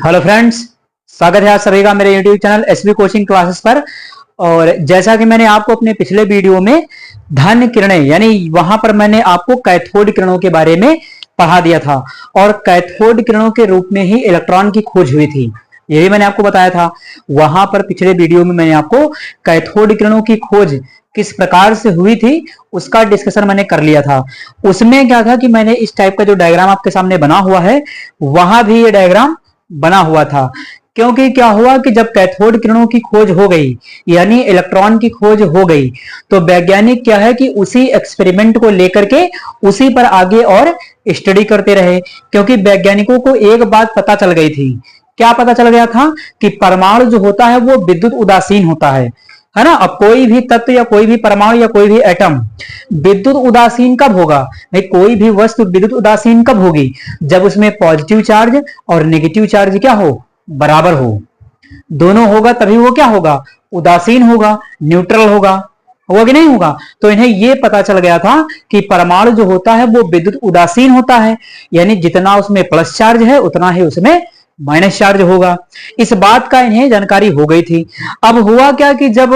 Hello friends, स्वागत है आप सभी का मेरे YouTube channel SB coaching classes पर। और जैसा कि मैंने आपको अपने पिछले वीडियो में धन किरणें यानी वहां पर मैंने आपको कैथोड किरणों के बारे में पढ़ा दिया था और कैथोड किरणों के रूप में ही इलेक्ट्रॉन की खोज हुई थी, ये भी मैंने आपको बताया था। वहां पर पिछले वीडियो में मैंने आपको कैथोड किरणों की खोज किस प्रकार से हुई थी उसका डिस्कशन मैंने कर लिया था। उसमें क्या था कि मैंने इस टाइप का जो डायग्राम आपके सामने बना हुआ है वहां भी ये डायग्राम बना हुआ था। क्योंकि क्या हुआ कि जब कैथोड किरणों की खोज हो गई यानी इलेक्ट्रॉन की खोज हो गई तो वैज्ञानिक क्या है कि उसी एक्सपेरिमेंट को लेकर के उसी पर आगे और स्टडी करते रहे। क्योंकि वैज्ञानिकों को एक बात पता चल गई थी। क्या पता चल गया था कि परमाणु जो होता है वो विद्युत उदासीन होता है ना। अब कोई भी तत्व या कोई भी परमाणु या कोई भी एटम विद्युत उदासीन कब होगा? भाई कोई भी वस्तु विद्युत उदासीन कब होगी? जब उसमें पॉजिटिव चार्ज और नेगेटिव चार्ज क्या हो, बराबर हो। दोनों होगा तभी वो क्या होगा, उदासीन होगा, न्यूट्रल होगा कि नहीं होगा। तो इन्हें ये पता चल गया था कि परमाणु जो होता है वो विद्युत उदासीन होता है, यानी जितना उसमें प्लस चार्ज है उतना ही उसमें माइनस चार्ज होगा। इस बात का इन्हें जानकारी हो गई थी। अब हुआ क्या कि जब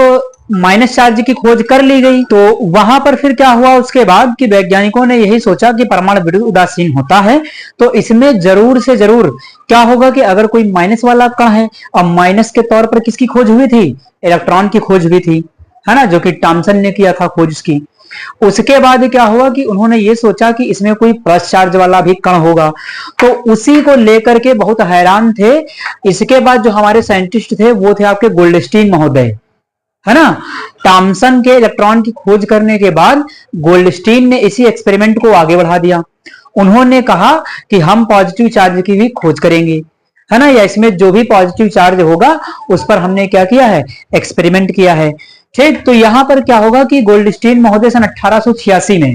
माइनस चार्ज की खोज कर ली गई तो वहां पर फिर क्या हुआ उसके बाद कि वैज्ञानिकों ने यही सोचा कि परमाणु विद्युत उदासीन होता है तो इसमें जरूर से जरूर क्या होगा कि अगर कोई माइनस वाला कण है। अब माइनस के तौर पर किसकी खोज हुई थी? इलेक्ट्रॉन की खोज हुई थी, है ना, जो कि थॉमसन ने किया था खोज उसकी। उसके बाद क्या हुआ कि उन्होंने ये सोचा कि इसमें कोई प्लस चार्ज वाला भी कण होगा, तो उसी को लेकर के बहुत हैरान थे। इसके बाद जो हमारे साइंटिस्ट थे वो थे आपके गोल्डस्टीन महोदय, है ना। थॉमसन के इलेक्ट्रॉन की खोज करने के बाद गोल्डस्टीन ने इसी एक्सपेरिमेंट को आगे बढ़ा दिया। उन्होंने कहा कि हम पॉजिटिव चार्ज की भी खोज करेंगे, है ना, या इसमें जो भी पॉजिटिव चार्ज होगा उस पर हमने क्या किया है, एक्सपेरिमेंट किया है। ठीक, तो यहां पर क्या होगा कि गोल्डस्टीन महोदय सन 1886 में,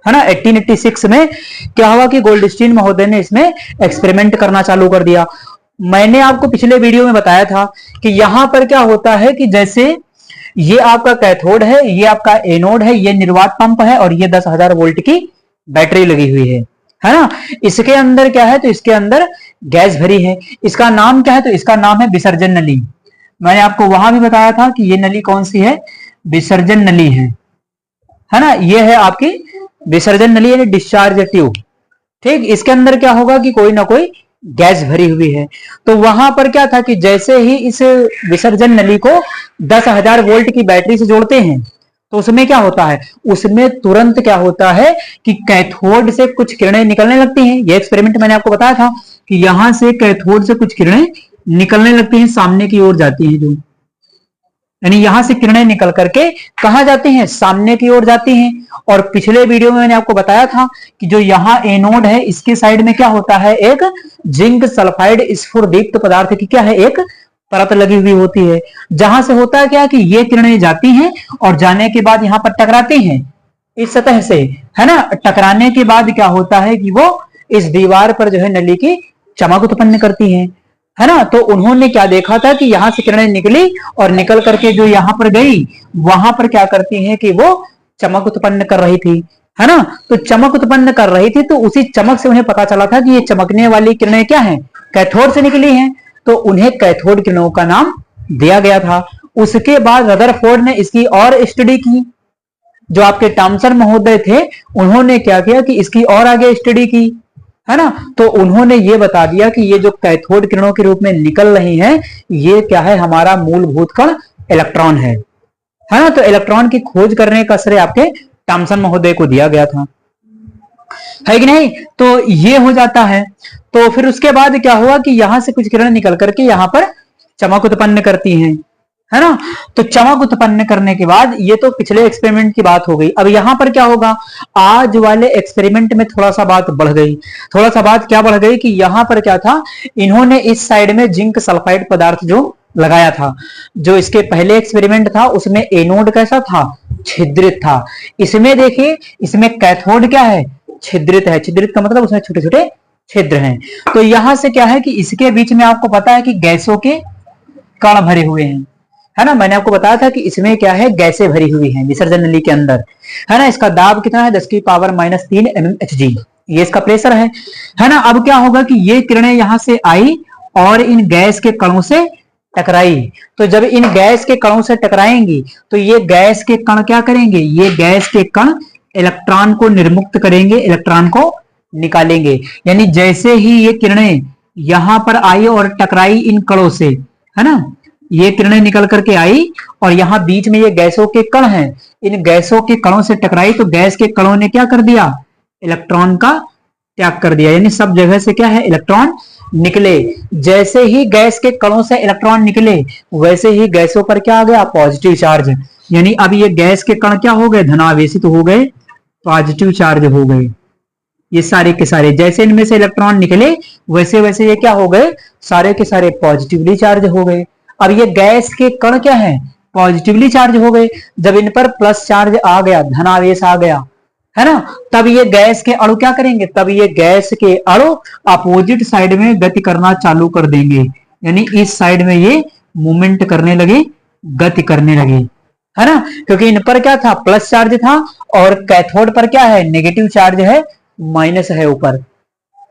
है ना, 1886 में क्या हुआ कि गोल्डस्टीन महोदय ने इसमें एक्सपेरिमेंट करना चालू कर दिया। मैंने आपको पिछले वीडियो में बताया था कि यहां पर क्या होता है कि जैसे ये आपका कैथोड है, ये आपका एनोड है, ये निर्वात पंप है और ये 10,000 वोल्ट की बैटरी लगी हुई है ना। इसके अंदर क्या है, तो इसके अंदर गैस भरी है। इसका नाम क्या है, तो इसका नाम है विसर्जन नली। मैंने आपको वहां भी बताया था कि ये नली कौन सी है, विसर्जन नली है ना। ये है आपकी विसर्जन नली यानी डिस्चार्ज ट्यूब। ठीक, इसके अंदर क्या होगा कि कोई ना कोई गैस भरी हुई है। तो वहां पर क्या था कि जैसे ही इस विसर्जन नली को 10,000 वोल्ट की बैटरी से जोड़ते हैं तो उसमें क्या होता है, उसमें तुरंत क्या होता है कि कैथोड से कुछ किरणें निकलने लगती हैं। ये एक्सपेरिमेंट मैंने आपको बताया था कि यहां से कैथोड से कुछ किरणें निकलने लगती हैं, सामने की ओर जाती हैं, जो यानी यहां से किरणें निकल करके कहां जाती हैं, सामने की ओर जाती हैं। और पिछले वीडियो में मैंने आपको बताया था कि जो यहाँ एनोड है इसके साइड में क्या होता है, एक जिंक सल्फाइड स्फुरदीप्त पदार्थ की क्या है, एक परत लगी हुई होती है। जहां से होता है क्या कि ये किरणें जाती हैं और जाने के बाद यहां पर टकराती हैं इस सतह से, है ना। टकराने के बाद क्या होता है कि वो इस दीवार पर जो है नली की चमक उत्पन्न करती है ना। तो उन्होंने क्या देखा था कि यहां से किरणें निकली और निकल करके जो यहां पर गई वहां पर क्या करती हैं कि वो चमक उत्पन्न कर रही थी, है ना। तो चमक उत्पन्न कर रही थी तो उसी चमक से उन्हें पता चला था कि ये चमकने वाली किरणें क्या हैं, कैथोड से निकली हैं। तो उन्हें कैथोड किरणों का नाम दिया गया था। उसके बाद रदरफोर्ड ने इसकी और स्टडी की। जो आपके थॉमसन महोदय थे उन्होंने क्या किया कि इसकी और आगे स्टडी की, है ना। तो उन्होंने ये बता दिया कि ये जो कैथोड किरणों के रूप में निकल रही हैं ये क्या है, हमारा मूलभूत कण इलेक्ट्रॉन है ना। तो इलेक्ट्रॉन की खोज करने का श्रेय आपके थॉमसन महोदय को दिया गया था, है कि नहीं। तो ये हो जाता है। तो फिर उसके बाद क्या हुआ कि यहां से कुछ किरण निकल करके यहां पर चमक उत्पन्न करती हैं, है ना। तो चमक उत्पन्न करने के बाद ये तो पिछले एक्सपेरिमेंट की बात हो गई। अब यहां पर क्या होगा, आज वाले एक्सपेरिमेंट में थोड़ा सा बात बढ़ गई। थोड़ा सा बात क्या बढ़ गई कि यहां पर क्या था, इन्होंने इस साइड में जिंक सल्फाइड पदार्थ जो लगाया था। जो इसके पहले एक्सपेरिमेंट था उसमें एनोड कैसा था, छिद्रित था। इसमें देखिए, इसमें कैथोड क्या है, छिद्रित है। छिद्रित का मतलब उसमें छोटे छोटे छिद्र हैं। तो यहां से क्या है कि इसके बीच में आपको पता है कि गैसों के कण भरे हुए हैं, है ना। मैंने आपको बताया था कि इसमें क्या है, गैसें भरी हुई हैं विसर्जन नली के अंदर, है ना। इसका दाब कितना है, 10 की पावर -3 mmHg, ये इसका प्रेशर है ना। अब क्या होगा कि ये किरणें यहां से आई और इन गैस के कणों से टकराई। तो जब इन गैस के कणों से टकराएंगी तो ये गैस के कण क्या करेंगे, ये गैस के कण इलेक्ट्रॉन को निर्मुक्त करेंगे, इलेक्ट्रॉन को निकालेंगे। यानी जैसे ही ये किरणें यहां पर आई और टकराई इन कणों से, है ना, ये किरणें निकल करके आई और यहाँ बीच में ये गैसों के कण हैं, इन गैसों के कणों से टकराई तो गैस के कणों ने क्या कर दिया, इलेक्ट्रॉन का त्याग कर दिया। यानी सब जगह से क्या है, इलेक्ट्रॉन निकले। जैसे ही गैस के कणों से इलेक्ट्रॉन निकले वैसे ही गैसों पर क्या आ गया, पॉजिटिव चार्ज। यानी अब ये गैस के कण क्या हो गए, धनावेशित हो गए, पॉजिटिव चार्ज हो गए। ये सारे के सारे जैसे इनमें से इलेक्ट्रॉन निकले वैसे वैसे ये क्या हो गए, सारे के सारे पॉजिटिवली चार्ज हो गए। अब ये गैस के कण क्या है, पॉजिटिवली चार्ज हो गए। जब इन पर प्लस चार्ज आ गया, धनावेश आ गया, है ना, तब ये गैस के अणु क्या करेंगे, तब ये गैस के अणु अपोजिट साइड में गति करना चालू कर देंगे। यानी इस साइड में ये मूवमेंट करने लगे, गति करने लगे, है ना, क्योंकि इन पर क्या था, प्लस चार्ज था और कैथोड पर क्या है, नेगेटिव चार्ज है, माइनस है ऊपर,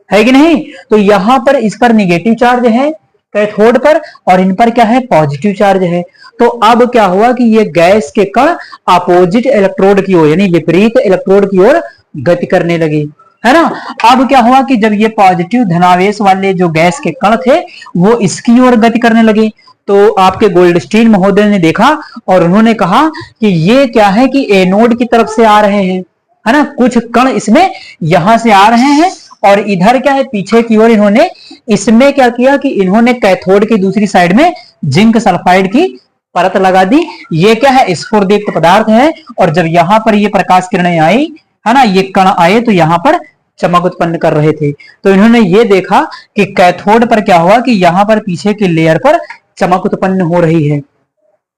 है कि नहीं। तो यहां पर इस पर नेगेटिव चार्ज है कैथोड पर और इन पर क्या है, पॉजिटिव चार्ज है। तो अब क्या हुआ कि ये गैस के कण अपोजिट इलेक्ट्रोड की ओर, यानी विपरीत इलेक्ट्रोड की ओर गति करने लगे, है ना। अब क्या हुआ कि जब ये पॉजिटिव धनावेश वाले जो गैस के कण थे वो इसकी ओर गति करने लगे तो आपके गोल्डस्टीन महोदय ने देखा और उन्होंने कहा कि ये क्या है कि एनोड की तरफ से आ रहे हैं, है ना, कुछ कण इसमें यहां से आ रहे हैं और इधर क्या है, पीछे की ओर इन्होंने इसमें क्या किया कि इन्होंने कैथोड की दूसरी साइड में जिंक सल्फाइड की परत लगा दी। ये क्या है, स्फुरदीप्त पदार्थ है और जब यहां पर ये प्रकाश किरणें आई, है ना, ये कण आए तो यहां पर चमक उत्पन्न कर रहे थे। तो इन्होंने ये देखा कि कैथोड पर क्या हुआ कि यहां पर पीछे की लेयर पर चमक उत्पन्न हो रही है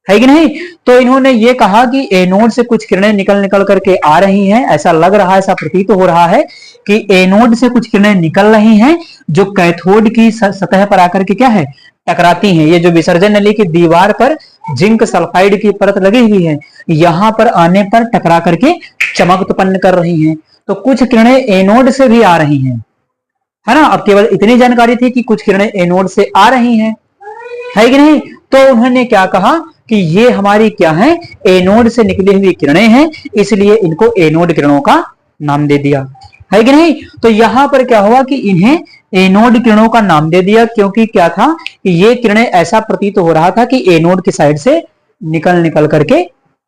कि नहीं। तो इन्होंने ये कहा कि एनोड से कुछ किरणें निकल निकल करके आ रही हैं, ऐसा लग रहा है, ऐसा प्रतीत हो रहा है कि एनोड से कुछ किरणें निकल रही हैं जो कैथोड की सतह पर आकर के क्या है, टकराती हैं। ये जो विसर्जन नली की दीवार पर जिंक सल्फाइड की परत लगी हुई है, यहां पर आने पर टकरा करके चमक उत्पन्न कर रही हैं। तो कुछ किरणें एनोड से भी आ रही हैं, है ना। अब केवल इतनी जानकारी थी कि कुछ किरणें एनोड से आ रही हैं, है कि नहीं। तो उन्होंने क्या कहा कि ये हमारी क्या है, एनोड से निकली हुई किरणें हैं, इसलिए इनको एनोड किरणों का नाम दे दिया, है कि नहीं। तो यहां पर क्या हुआ कि इन्हें एनोड किरणों का नाम दे दिया क्योंकि क्या था कि ये किरणें ऐसा प्रतीत हो रहा था कि एनोड की साइड से निकल निकल करके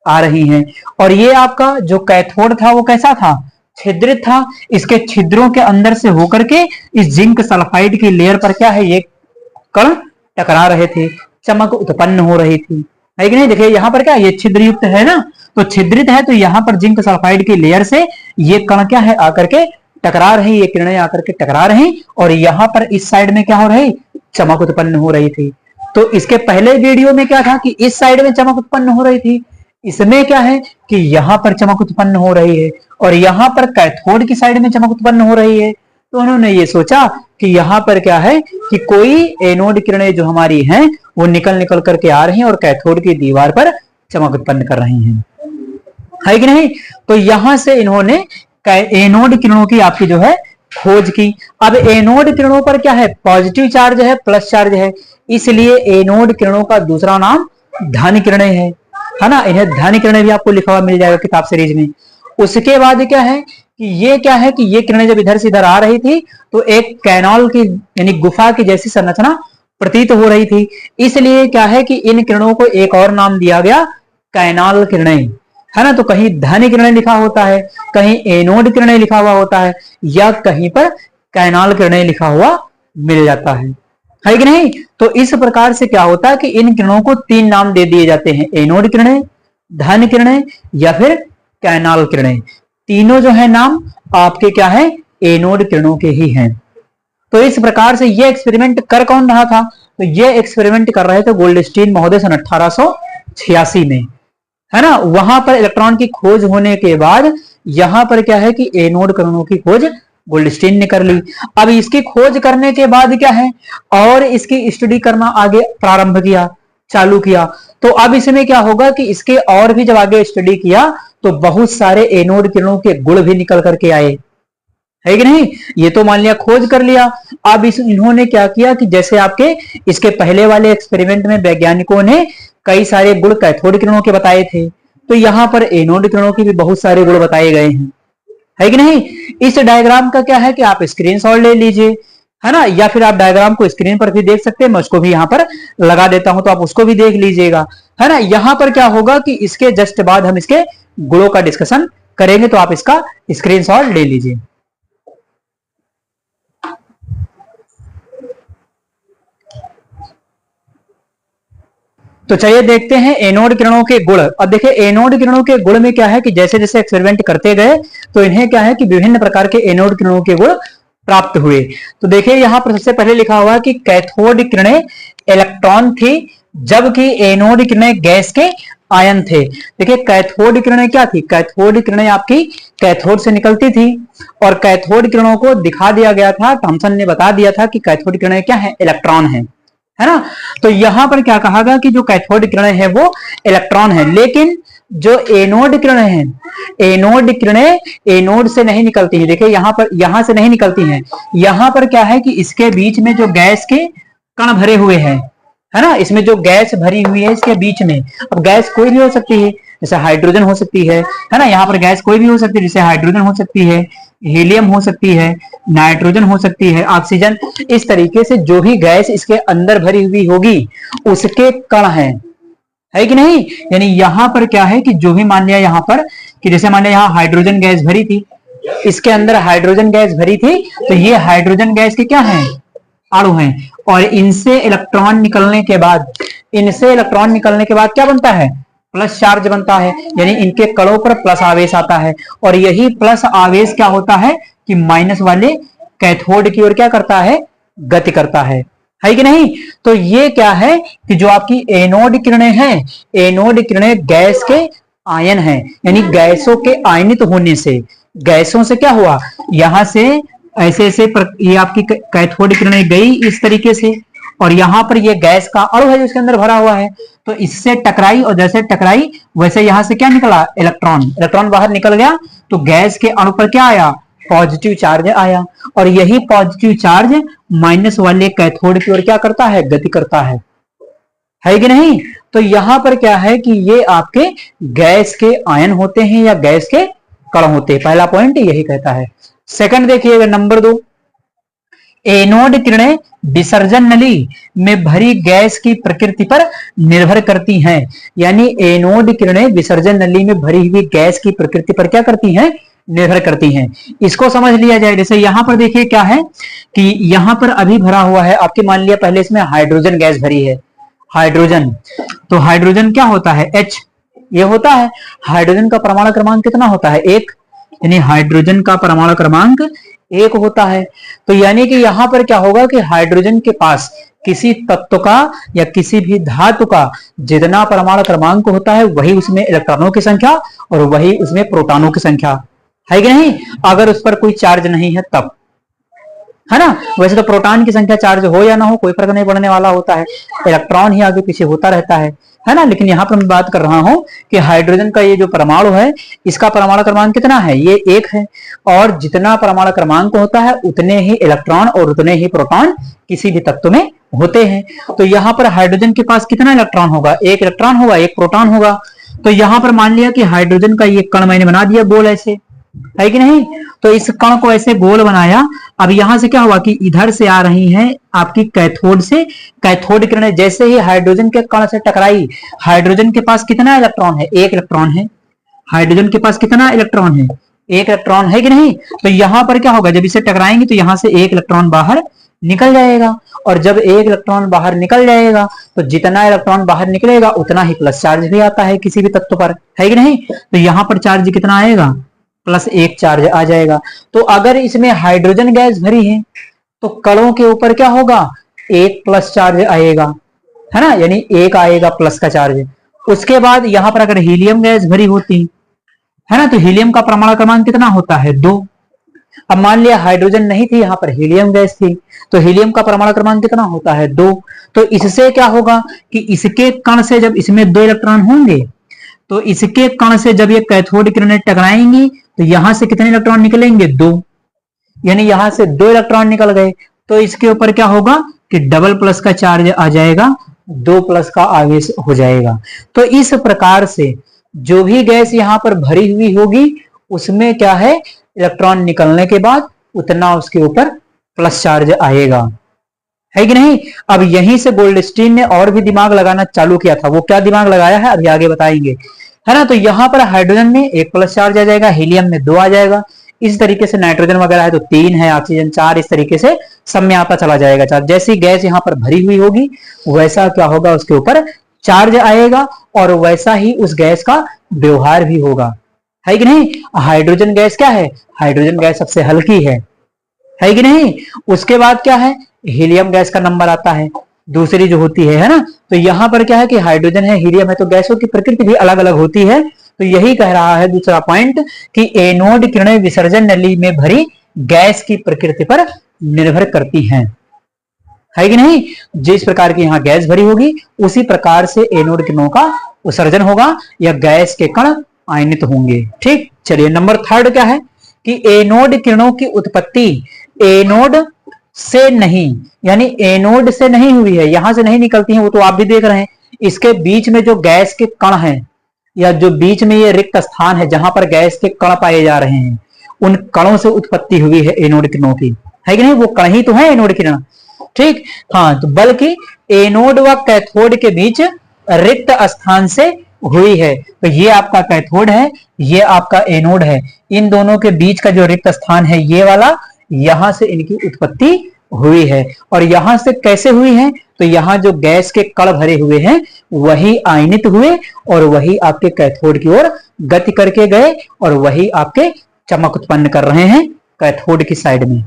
आ रही हैं। और ये आपका जो कैथोड था वो कैसा था, छिद्रित था। इसके छिद्रों के अंदर से होकर के इस जिंक सल्फाइड की लेयर पर क्या है, ये कण टकरा रहे थे, चमक उत्पन्न हो रही थी, है कि नहीं। देखिए यहां पर क्या, ये छिद्र युक्त है ना, तो छिद्रित है तो यहां पर जिंक सल्फाइड की लेयर से ये कण क्या है, आकर के टकरा रही, ये किरणें आकर के टकरा रही और यहां पर इस साइड में क्या हो रही, चमक उत्पन्न हो रही थी। तो इसके पहले वीडियो में क्या था कि इस साइड में चमक उत्पन्न हो रही थी, इसमें क्या है कि यहां पर चमक उत्पन्न हो रही है और यहां पर कैथोड की साइड में चमक उत्पन्न हो रही है। तो उन्होंने ये सोचा कि यहां पर क्या है कि कोई एनोड किरणें जो हमारी हैं वो निकल निकल करके आ रही हैं और कैथोड की दीवार पर चमक उत्पन्न कर रही हैं, है कि नहीं। तो यहां से इन्होंने एनोड किरणों की आपकी जो है खोज की। अब एनोड किरणों पर क्या है, पॉजिटिव चार्ज है, प्लस चार्ज है, इसलिए एनोड किरणों का दूसरा नाम धन किरणें है ना। इन्हें धन किरणें भी आपको लिखा हुआ मिल जाएगा किताब सीरीज में। उसके बाद क्या है कि ये क्या है कि ये किरणें जब इधर से इधर आ रही थी तो एक कैनाल की यानी गुफा की जैसी संरचना प्रतीत हो रही थी, इसलिए क्या है कि इन किरणों को एक और नाम दिया गया, कैनाल किरणें, है ना। तो कहीं धन किरणें लिखा होता है, कहीं एनोड किरणें लिखा हुआ होता है या कहीं पर कैनाल किरणें लिखा हुआ मिल जाता है कि नहीं। तो इस प्रकार से क्या होता है कि इन किरणों को तीन नाम दे दिए जाते हैं, एनोड किरणें, धन किरणें या फिर कैनाल किरणें। तीनों जो है नाम आपके क्या है, एनोड किरणों के ही हैं। तो इस प्रकार से ये एक्सपेरिमेंट कर कौन रहा था, तो ये एक्सपेरिमेंट कर रहे थे गोल्डस्टीन महोदय सन 1886 में, है ना। वहां पर इलेक्ट्रॉन की खोज होने के बाद यहां पर क्या है कि एनोड किरणों की खोज गोल्डस्टीन ने कर ली। अब इसकी खोज करने के बाद क्या है, और इसकी स्टडी करना आगे प्रारंभ किया, चालू किया। तो अब इसमें क्या होगा कि इसके और भी जब आगे स्टडी किया तो बहुत सारे एनोड किरणों के गुण भी निकल करके आए, है कि नहीं। ये तो मान लिया खोज कर लिया। अब इन्होंने क्या किया कि जैसे आपके इसके पहले वाले एक्सपेरिमेंट में वैज्ञानिकों ने कई सारे गुण कैथोड किरणों के बताए थे, तो यहाँ पर एनोड किरणों के भी बहुत सारे गुण बताए गए हैं, है कि नहीं। इस डायग्राम का क्या है कि आप स्क्रीनशॉट ले लीजिए, है ना, या फिर आप डायग्राम को स्क्रीन पर भी देख सकते हैं, मैं उसको भी यहाँ पर लगा देता हूं तो आप उसको भी देख लीजिएगा, है ना। यहाँ पर क्या होगा कि इसके जस्ट बाद हम इसके गुणों का डिस्कशन करेंगे, तो आप इसका स्क्रीनशॉट ले लीजिए। तो चलिए देखते हैं एनोड किरणों के गुण। अब देखिए एनोड किरणों के गुण में क्या है कि जैसे जैसे एक्सपेरिमेंट करते गए तो इन्हें क्या है कि विभिन्न प्रकार के एनोड किरणों के गुण प्राप्त हुए। तो देखिए यहां पर सबसे पहले लिखा हुआ है कि कैथोड किरणें इलेक्ट्रॉन थी, जबकि एनोड किरणें गैस के आयन थे। देखिए कैथोड किरणें क्या थी, कैथोड किरणें आपकी कैथोड से निकलती थी और कैथोड किरणों को दिखा दिया गया था, थॉमसन ने बता दिया था कि कैथोड किरणें क्या है, इलेक्ट्रॉन है ना। तो यहां पर क्या कहा गया कि जो कैथोड किरणें है वो इलेक्ट्रॉन है, लेकिन जो एनोड किरणें हैं, एनोड किरणें एनोड से नहीं निकलती हैं। देखिए यहां से नहीं निकलती हैं, यहां पर क्या है कि इसके बीच में जो गैस के कण भरे हुए हैं, है ना, इसमें जो गैस भरी हुई है इसके बीच में। अब गैस कोई भी हो सकती है, जैसे हाइड्रोजन हो सकती है ना, यहाँ पर गैस कोई भी हो सकती है, जैसे हाइड्रोजन हो सकती है, हीलियम हो सकती है, नाइट्रोजन हो सकती है, ऑक्सीजन। इस तरीके से जो भी गैस इसके अंदर भरी हुई होगी उसके कण है कि नहीं। यानी यहां पर क्या है कि जो भी मान लिया यहां पर कि जैसे मान लिया यहाँ हाइड्रोजन गैस भरी थी, इसके अंदर हाइड्रोजन गैस भरी थी, तो ये हाइड्रोजन गैस के क्या है, अणु हैं। और इनसे इलेक्ट्रॉन निकलने के बाद, इनसे इलेक्ट्रॉन निकलने के बाद क्या बनता है, प्लस चार्ज बनता है, यानी इनके कणों पर प्लस आवेश आता है। और यही प्लस आवेश क्या होता है कि माइनस वाले कैथोड की ओर क्या करता है, गति करता है कि नहीं। तो ये क्या है कि जो आपकी एनोड किरणें हैं, एनोड किरणें गैस के आयन हैं, यानी गैसों के आयनित होने से, गैसों से क्या हुआ, यहां से ऐसे ऐसे ये आपकी कैथोड किरणें गई इस तरीके से, और यहां पर ये गैस का अणु है जो इसके अंदर भरा हुआ है, तो इससे टकराई, और जैसे टकराई वैसे यहां से क्या निकला, इलेक्ट्रॉन, इलेक्ट्रॉन बाहर निकल गया, तो गैस के अणु पर क्या आया, पॉजिटिव चार्ज आया। और यही पॉजिटिव चार्ज माइनस वाले कैथोड की ओर क्या करता है, गति करता है कि नहीं। तो यहां पर क्या है कि ये आपके गैस के आयन होते हैं या गैस के कण होते हैं, पहला पॉइंट यही कहता है। सेकंड देखिएगा नंबर 2, एनोड किरणें विसर्जन नली में भरी गैस की प्रकृति पर निर्भर करती हैं। यानी एनोड किरणें विसर्जन नली में भरी हुई गैस की प्रकृति पर क्या करती हैं, निर्भर करती हैं। इसको समझ लिया जाए, जैसे यहां पर देखिए क्या है कि यहां पर अभी भरा हुआ है आपके, मान लिया पहले इसमें हाइड्रोजन गैस भरी है, हाइड्रोजन, तो हाइड्रोजन क्या होता है, H ये होता है। हाइड्रोजन का परमाणु क्रमांक कितना होता है, 1, यानी हाइड्रोजन का परमाणु क्रमांक 1 होता है। तो यानी कि यहां पर क्या होगा कि हाइड्रोजन के पास किसी तत्व का या किसी भी धातु का जितना परमाणु क्रमांक होता है वही उसमें इलेक्ट्रॉनों की संख्या और वही उसमें प्रोटॉनों की संख्या, है कि नहीं। अगर उस पर कोई चार्ज नहीं है तब, है ना। वैसे तो प्रोटॉन की संख्या चार्ज हो या ना हो कोई फर्क नहीं पड़ने वाला होता है, इलेक्ट्रॉन ही आगे पीछे होता रहता है ना। लेकिन यहां पर मैं बात कर रहा हूं कि हाइड्रोजन का ये जो परमाणु है इसका परमाणु क्रमांक कितना है, ये 1 है, और जितना परमाणु क्रमांक होता है उतने ही इलेक्ट्रॉन और उतने ही प्रोटॉन किसी भी तत्व में होते हैं। तो यहां पर हाइड्रोजन के पास कितना इलेक्ट्रॉन होगा, 1 इलेक्ट्रॉन होगा, 1 प्रोटॉन होगा। तो यहां पर मान लिया कि हाइड्रोजन का ये कण मैंने बना दिया गोल ऐसे, है कि नहीं। तो इस कण को ऐसे गोल बनाया। अब यहां से क्या हुआ कि इधर से आ रही हैं आपकी कैथोड से, कैथोड किरणें जैसे ही हाइड्रोजन के कण से टकराई, हाइड्रोजन के पास कितना इलेक्ट्रॉन है, 1 इलेक्ट्रॉन है। हाइड्रोजन के पास कितना इलेक्ट्रॉन है, 1 इलेक्ट्रॉन, है कि नहीं। तो यहां पर क्या होगा, जब इसे टकराएंगे तो यहां से 1 इलेक्ट्रॉन बाहर निकल जाएगा, और जब 1 इलेक्ट्रॉन बाहर निकल जाएगा तो जितना इलेक्ट्रॉन बाहर निकलेगा उतना ही प्लस चार्ज भी आता है किसी भी तत्व पर, है कि नहीं। तो यहां पर चार्ज कितना आएगा, +1 चार्ज आ जाएगा। तो अगर इसमें हाइड्रोजन गैस भरी है तो कणों के ऊपर क्या होगा, 1 प्लस चार्ज आएगा, है ना, यानी 1 आएगा प्लस का चार्ज। उसके बाद यहां पर अगर हीलियम गैस भरी होती है ना, तो हीलियम का परमाणु क्रमांक कितना होता है, 2। अब मान लिया हाइड्रोजन नहीं थी, यहां पर हीलियम गैस थी, तो हीलियम का परमाणु क्रमांक कितना होता है, 2। तो इससे क्या होगा कि इसके कण से जब इसमें 2 इलेक्ट्रॉन होंगे तो इसके कण से जब ये कैथोड किरणें टकराएंगी तो यहां से कितने इलेक्ट्रॉन निकलेंगे, 2। यानी यहां से 2 इलेक्ट्रॉन निकल गए, तो इसके ऊपर क्या होगा कि डबल प्लस का चार्ज आ जाएगा, 2 प्लस का आवेश हो जाएगा। तो इस प्रकार से जो भी गैस यहां पर भरी हुई होगी उसमें क्या है, इलेक्ट्रॉन निकलने के बाद उतना उसके ऊपर प्लस चार्ज आएगा, है कि नहीं। अब यहीं से गोल्डस्टीन ने और भी दिमाग लगाना चालू किया था। वो क्या दिमाग लगाया है अभी आगे बताएंगे, है ना। तो यहां पर हाइड्रोजन में 1 प्लस चार्ज आ जाएगा, हीलियम में 2 आ जाएगा, इस तरीके से नाइट्रोजन वगैरह है तो 3 है, ऑक्सीजन 4, इस तरीके से सब में आता चला जाएगा चार्ज। जैसी गैस यहाँ पर भरी हुई होगी वैसा क्या होगा, उसके ऊपर चार्ज आएगा और वैसा ही उस गैस का व्यवहार भी होगा, है कि नहीं। हाइड्रोजन गैस क्या है, हाइड्रोजन गैस सबसे हल्की है कि नहीं। उसके बाद क्या है, हीलियम गैस का नंबर आता है, दूसरी जो होती है ना। तो यहां पर क्या है कि हाइड्रोजन है, हीलियम है, तो गैसों की प्रकृति भी अलग अलग होती है। तो यही कह रहा है दूसरा पॉइंट कि एनोड किरणें विसर्जन नली में भरी गैस की प्रकृति पर निर्भर करती हैं, है कि नहीं। जिस प्रकार की यहाँ गैस भरी होगी उसी प्रकार से एनोड किरणों का उत्सर्जन होगा या गैस के कण आयनित होंगे। ठीक, चलिए नंबर 3 क्या है कि एनोड किरणों की उत्पत्ति एनोड से नहीं, यानी एनोड से नहीं हुई है, यहां से नहीं निकलती है, वो तो आप भी देख रहे हैं। इसके बीच में जो गैस के कण हैं या जो बीच में ये रिक्त स्थान है जहां पर गैस के कण पाए जा रहे हैं, उन कणों से उत्पत्ति हुई है एनोड किरणों की, है कि नहीं। वो कण ही तो है एनोड किरण, ठीक। हाँ, तो बल्कि एनोड व कैथोड के बीच रिक्त स्थान से हुई है। तो ये आपका कैथोड है, ये आपका एनोड है, इन दोनों के बीच का जो रिक्त स्थान है ये वाला, यहां से इनकी उत्पत्ति हुई है। और यहां से कैसे हुई है, तो यहां जो गैस के कण भरे हुए हैं वही आयनित हुए और वही आपके कैथोड की ओर गति करके गए और वही आपके चमक उत्पन्न कर रहे हैं कैथोड की साइड में,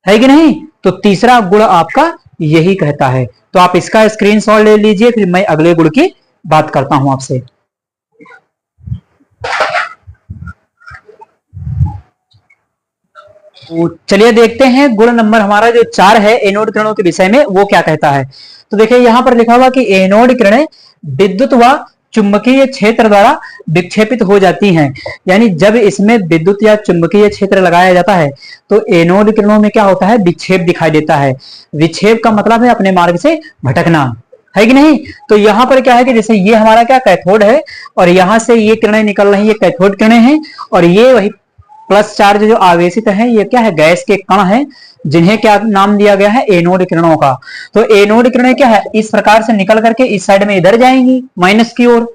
है कि नहीं। तो तीसरा गुण आपका यही कहता है। तो आप इसका स्क्रीनशॉट ले लीजिए, फिर मैं अगले गुण की बात करता हूं आपसे। तो चलिए देखते हैं गुण नंबर हमारा जो 4 है एनोड किरणों के विषय में, वो क्या कहता है। तो देखिए यहां पर लिखा हुआ कि एनोड किरणें विद्युत व चुंबकीय क्षेत्र द्वारा विक्षेपित हो जाती हैं। यानी जब इसमें विद्युत या चुंबकीय क्षेत्र लगाया जाता है तो एनोड किरणों में क्या होता है, विक्षेप दिखाई देता है। विक्षेप का मतलब है अपने मार्ग से भटकना, है कि नहीं। तो यहां पर क्या है कि जैसे ये हमारा क्या कैथोड है और यहां से ये किरणें निकल रही है, ये कैथोड किरणें हैं, और ये वही प्लस चार्ज जो आवेशित है ये क्या है, गैस के कण हैं, जिन्हें क्या नाम दिया गया है, एनोड किरणों का। तो एनोड किरणें क्या है, इस प्रकार से निकल करके इस साइड में इधर जाएंगी माइनस की ओर,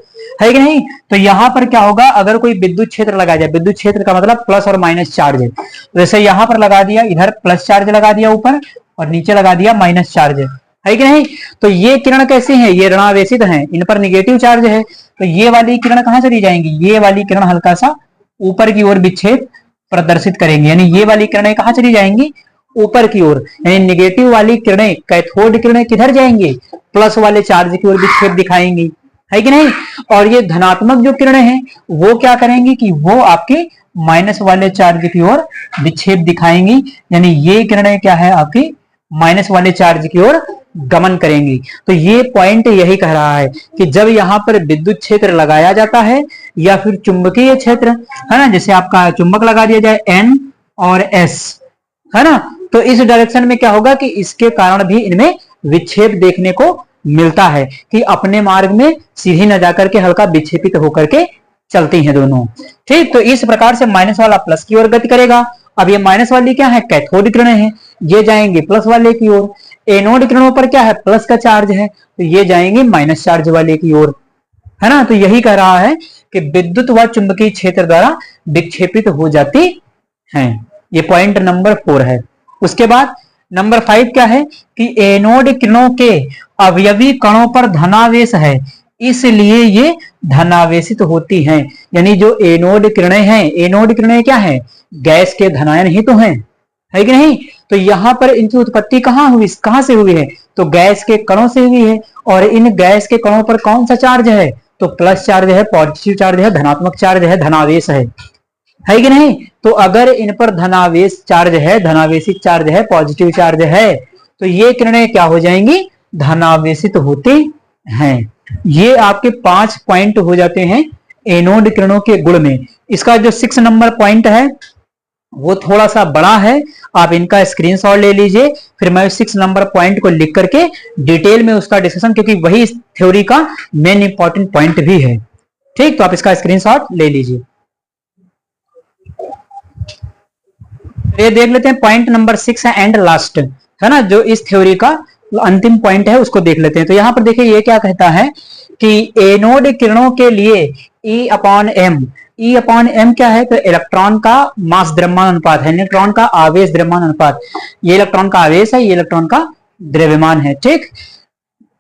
है कि नहीं। तो यहां पर क्या होगा, अगर कोई विद्युत क्षेत्र लगाया जाए, विद्युत क्षेत्र का मतलब प्लस और माइनस चार्ज है, जैसे यहां पर लगा दिया, इधर प्लस चार्ज लगा दिया ऊपर और नीचे लगा दिया माइनस चार्ज, है कि नहीं। तो ये किरण कैसी है, ये ऋणावेशित है, इन पर निगेटिव चार्ज है। तो ये वाली किरण कहां चली जाएंगी, ये वाली किरण हल्का सा ऊपर की ओर विक्षेप प्रदर्शित करेंगे, यानी ये वाली किरणें कहां चली जाएंगी, ऊपर की ओर। यानी नेगेटिव वाली किरणें, कैथोड किरणें किधर जाएंगे, प्लस वाले चार्ज की ओर विक्षेप दिखाएंगी, है कि नहीं। और ये धनात्मक जो किरणें हैं वो क्या करेंगी कि वो आपके माइनस वाले चार्ज की ओर विक्षेप दिखाएंगी, यानी ये किरणें क्या है आपकी माइनस वाले चार्ज की ओर गमन करेंगी। तो ये पॉइंट यही कह रहा है कि जब यहां पर विद्युत क्षेत्र लगाया जाता है या फिर चुंबकीय क्षेत्र, है ना, जैसे आपका चुंबक लगा दिया जाए N और S, है ना, तो इस डायरेक्शन में क्या होगा कि इसके कारण भी इनमें विक्षेप देखने को मिलता है कि अपने मार्ग में सीधी न जाकर के हल्का विक्षेपित होकर के चलती हैं दोनों, ठीक। तो इस प्रकार से माइनस वाला प्लस की ओर गति करेगा। अब ये माइनस वाली क्या है, कैथोड किरणें हैं, ये जाएंगे प्लस वाले की ओर। एनोड किरणों पर क्या है, प्लस का चार्ज है, तो ये जाएंगे माइनस चार्ज वाले की ओर, है ना। तो यही कह रहा है कि विद्युत व चुंबकीय क्षेत्र द्वारा विक्षेपित हो जाती हैं। ये पॉइंट नंबर 4 है। उसके बाद नंबर 5 क्या है कि एनोड किरणों के अवयवी कणों पर धनावेश है, इसलिए ये धनावेशित होती हैं। यानी जो एनोड किरणें हैं, एनोड किरणें क्या है, गैस के धनायन ही तो हैं, है कि नहीं। तो यहां पर इनकी उत्पत्ति कहां से हुई है, तो गैस के कणों से हुई है। और इन गैस के कणों पर कौन सा चार्ज है, तो प्लस चार्ज है, पॉजिटिव चार्ज है, धनात्मक चार्ज है, धनावेश है कि नहीं। तो अगर इन पर धनावेश चार्ज है, धनावेशित चार्ज है, पॉजिटिव चार्ज है, तो ये किरणें क्या हो जाएंगी, धनावेशित होती हैं। ये आपके 5 पॉइंट हो जाते हैं एनोड किरणों के गुण में। इसका जो 6 नंबर पॉइंट है वो थोड़ा सा बड़ा है, आप इनका स्क्रीनशॉट ले लीजिए, फिर मैं 6 नंबर पॉइंट को लिख करके डिटेल में उसका डिस्कशन, क्योंकि वही इस थ्योरी का मेन इंपॉर्टेंट पॉइंट भी है। ठीक, तो आप इसका स्क्रीनशॉट ले लीजिए। ये देख लेते हैं पॉइंट नंबर 6 है एंड लास्ट, है ना, जो इस थ्योरी का अंतिम पॉइंट है उसको देख लेते हैं। तो यहां पर देखिए ये क्या कहता है कि एनोड किरणों के लिए E upon m, E upon m क्या है, तो इलेक्ट्रॉन का मास द्रव्यमान अनुपात है, इलेक्ट्रॉन का आवेश द्रव्यमान अनुपात, ये इलेक्ट्रॉन का आवेश है, ये इलेक्ट्रॉन का द्रव्यमान है, ठीक,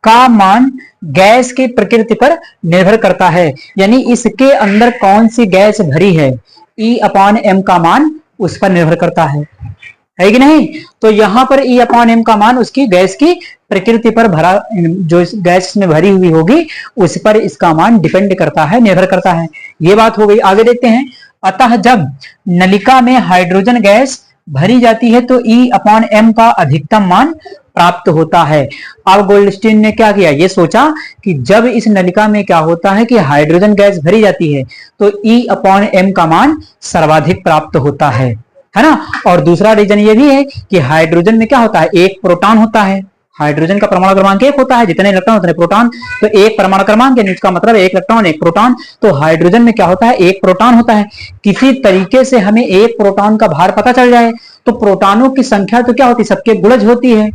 का मान गैस की प्रकृति पर निर्भर करता है, यानी इसके अंदर कौन सी गैस भरी है, E अपॉन एम का मान उस पर निर्भर करता है कि नहीं। तो यहां पर E अपॉन एम का मान उसकी गैस की प्रकृति पर भरा, जो इस गैस में भरी हुई होगी उस पर इसका मान डिपेंड करता है, निर्भर करता है। ये बात हो गई। आगे देखते हैं, अतः जब नलिका में हाइड्रोजन गैस भरी जाती है तो E अपॉन एम का अधिकतम मान प्राप्त होता है। अब गोल्डस्टीन ने क्या किया, ये सोचा कि जब इस नलिका में क्या होता है कि हाइड्रोजन गैस भरी जाती है तो E अपॉन एम का मान सर्वाधिक प्राप्त होता है ना। और दूसरा रीजन ये भी है कि हाइड्रोजन में क्या होता है, एक प्रोटॉन होता है, हाइड्रोजन का परमाणु क्रमांक 1 होता है, जितने इलेक्ट्रॉन उतने प्रोटॉन, तो एक परमाणु क्रमांक यानी इसका मतलब एक इलेक्ट्रॉन एक प्रोटॉन, तो हाइड्रोजन में क्या होता है, एक प्रोटॉन होता है। किसी तरीके से हमें एक प्रोटॉन का भार पता चल जाए तो प्रोटॉनों की संख्या तो क्या होती है, सबके गुणज होती है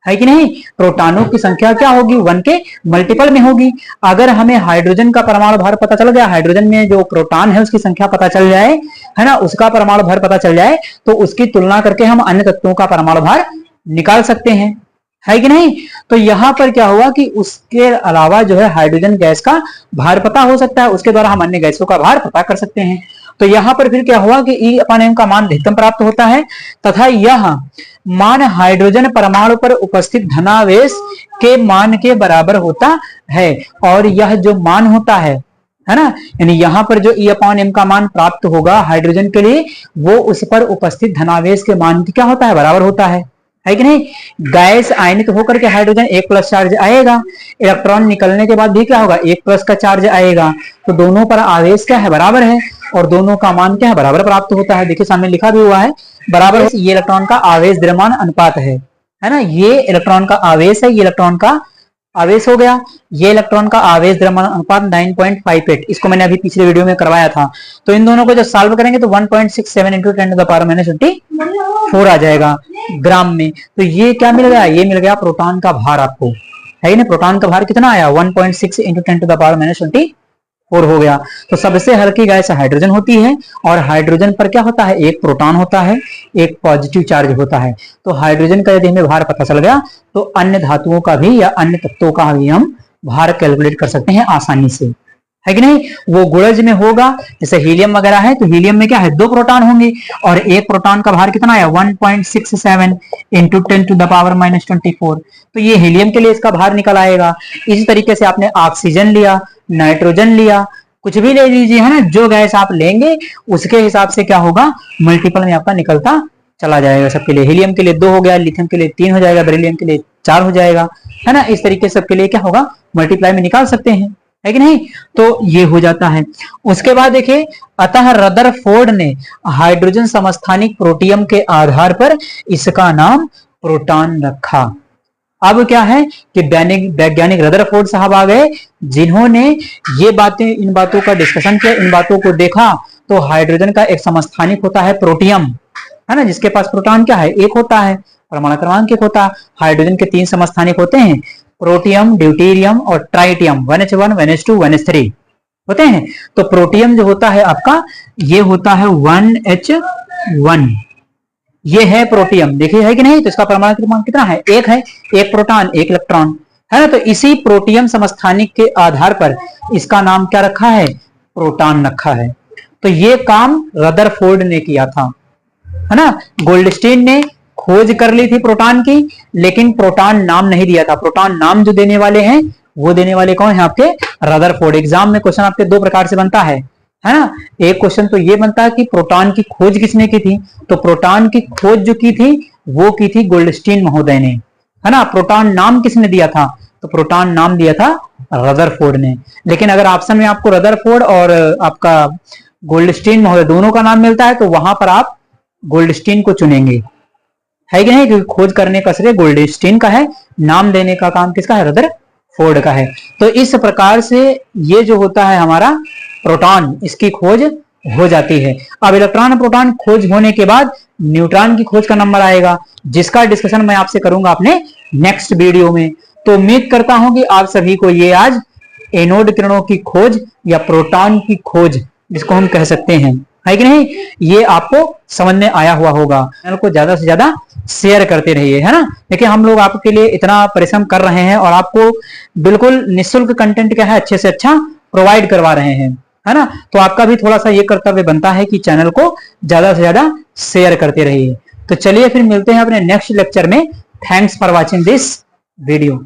कि नहीं। प्रोटॉनों की संख्या क्या होगी, 1 के मल्टीपल में होगी। अगर हमें हाइड्रोजन का परमाणु भार पता चल गया, हाइड्रोजन में जो प्रोटॉन है उसकी संख्या पता चल जाए, है ना, उसका परमाणु भार पता चल जाए, तो उसकी तुलना करके हम अन्य तत्वों का परमाणु भार निकाल सकते हैं, है कि नहीं। तो यहां पर क्या हुआ कि उसके अलावा जो है हाइड्रोजन गैस का भार पता हो सकता है, उसके द्वारा हम अन्य गैसों का भार पता कर सकते हैं। तो यहां पर फिर क्या हुआ कि E अपॉन एम का मान अधिकतम प्राप्त होता है, तथा यह मान हाइड्रोजन परमाणु पर उपस्थित धनावेश के मान के बराबर होता है। और यह जो मान होता है ना, यानी यहां पर जो E अपॉन एम का मान प्राप्त होगा हाइड्रोजन के लिए, वो उस पर उपस्थित धनावेश के मान की क्या होता है, बराबर होता है कि नहीं। गैस आयनित होकर के हाइड्रोजन 1 प्लस चार्ज आएगा, इलेक्ट्रॉन निकलने के बाद भी क्या होगा, 1 प्लस का चार्ज आएगा, तो दोनों पर आवेश क्या है, बराबर है, और दोनों का मान क्या है, बराबर प्राप्त होता है। देखिए सामने लिखा भी हुआ है बराबर। ये इलेक्ट्रॉन का आवेश द्रव्यमान अनुपात है ना, ये इलेक्ट्रॉन का आवेश है, ये इलेक्ट्रॉन का आवेश हो गया, ये इलेक्ट्रॉन का आवेश द्रव्यमान अनुपात 9.58, इसको मैंने अभी पिछले वीडियो में करवाया था। तो इन दोनों को जब सॉल्व करेंगे तो 1.67 इंटू 10 टू द पावर -24 आ जाएगा ग्राम में। तो ये क्या मिल गया, ये मिल गया प्रोटॉन का भार आपको, है ना। प्रोटॉन का भार कितना आया, 1.6 इंटू 10 टू द पावर -24 हो गया। तो सबसे हल्की गैस हाइड्रोजन होती है, और हाइड्रोजन पर क्या होता है, एक प्रोटॉन होता है, एक पॉजिटिव चार्ज होता है। तो हाइड्रोजन का यदि हमें भार पता चल गया तो अन्य धातुओं का भी या अन्य तत्वों का भी हम भार कैलकुलेट कर सकते हैं आसानी से, है कि नहीं। वो गुणज में होगा, जैसे हीलियम वगैरह है तो हीलियम में क्या है, 2 प्रोटॉन होंगे, और एक प्रोटॉन का भार कितना है, 1.67 इंटू 10 टू द पावर -24। तो ये हीलियम के लिए इसका भार निकल आएगा। इसी तरीके से आपने ऑक्सीजन लिया, नाइट्रोजन लिया, कुछ भी ले लीजिए, है ना, जो गैस आप लेंगे उसके हिसाब से क्या होगा, मल्टीपल में आपका निकलता चला जाएगा। सबके लिए हीलियम के लिए 2 हो गया, लिथियम के लिए 3 हो जाएगा, बेरिलियम के लिए 4 हो जाएगा, है ना। इस तरीके से सबके लिए क्या होगा, मल्टीप्लाई में निकाल सकते हैं, है कि नहीं। तो ये हो जाता है। उसके बाद देखिए, अतः रदरफोर्ड ने हाइड्रोजन समस्थानिक प्रोटियम के आधार पर इसका नाम प्रोटॉन रखा। अब क्या है कि वैज्ञानिक रदरफोर्ड साहब आ गए, जिन्होंने ये बातें, इन बातों का डिस्कशन किया, इन बातों को देखा। तो हाइड्रोजन का एक समस्थानिक होता है प्रोटियम, है ना, जिसके पास प्रोटॉन क्या है, एक होता है, परमाणु क्रमांक 1 होता है। हाइड्रोजन के 3 समस्थानिक होते हैं, प्रोटियम, ड्यूटेरियम और ट्राइटियम, 1s1 1s2 1s3 होते हैं। तो प्रोटियम जो होता है आपका, ये होता है 1h1, ये है प्रोटियम, देखिए है कि नहीं। तो इसका परमाणु क्रमांक कितना है, 1 है, एक प्रोटॉन एक इलेक्ट्रॉन, है ना। तो इसी प्रोटियम समस्थानिक के आधार पर इसका नाम क्या रखा है, प्रोटॉन रखा है। तो ये काम रदरफोर्ड ने किया था, है ना। गोल्डस्टीन ने खोज कर ली थी प्रोटॉन की, लेकिन प्रोटॉन नाम नहीं दिया था। प्रोटॉन नाम जो देने वाले हैं, वो देने वाले कौन है, आपके रदरफोर्ड। एग्जाम में क्वेश्चन आपके 2 प्रकार से बनता है ना। एक क्वेश्चन तो ये बनता है कि प्रोटॉन की खोज किसने की थी, तो प्रोटॉन की खोज जो की थी वो की थी गोल्डस्टीन महोदय ने, है ना। प्रोटॉन नाम किसने दिया था, तो प्रोटॉन नाम दिया था रदरफोर्ड ने। लेकिन अगर ऑप्शन में आपको रदरफोर्ड और आपका गोल्डस्टीन महोदय दोनों का नाम मिलता है तो वहां पर आप गोल्डस्टीन को चुनेंगे, है कि नहीं, क्योंकि खोज करने का श्रेय गोल्डस्टीन का है, नाम देने का काम किसका है, रदरफोर्ड का है। तो इस प्रकार से ये जो होता है हमारा प्रोटॉन, इसकी खोज हो जाती है। अब इलेक्ट्रॉन प्रोटॉन खोज होने के बाद न्यूट्रॉन की खोज का नंबर आएगा, जिसका डिस्कशन मैं आपसे करूंगा अपने नेक्स्ट वीडियो में। तो उम्मीद करता हूं कि आप सभी को ये आज एनोड किरणों की खोज या प्रोटॉन की खोज जिसको हम कह सकते हैं, है कि नहीं, ये आपको समझ में आया हुआ होगा। चैनल को ज्यादा से ज्यादा शेयर करते रहिए, है ना। देखिए हम लोग आपके लिए इतना परिश्रम कर रहे हैं और आपको बिल्कुल निःशुल्क कंटेंट क्या है, अच्छे से अच्छा प्रोवाइड करवा रहे हैं, है ना। तो आपका भी थोड़ा सा ये कर्तव्य बनता है कि चैनल को ज्यादा से ज्यादा शेयर करते रहिए। तो चलिए फिर मिलते हैं अपने नेक्स्ट लेक्चर में। Thanks for watching this video.